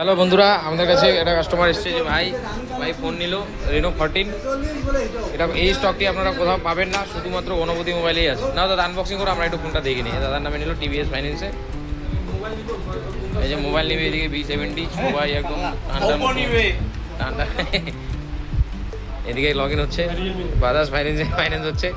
Hello বন্ধুরা, আমাদের কাছে একটা কাস্টমার এসেছে যে ভাই ফোন নিল রেনো 14। এটা এই স্টকটি আপনারা কোথাও পাবেন না, শুধুমাত্র অনুভূতি মোবাইলেই আছে। না দাদা, আনবক্সিং করে আমরা একটু ফোনটা দেখে নিই। দাদার নামে নিল টিভিএস ফাইন্যান্সে। এই যে মোবাইল নিবে, এদিকে B70 সবাই একদম ঠান্ডা। এদিকে লগ ইন হচ্ছে, বাজাজ ফাইন্যান্স হচ্ছে।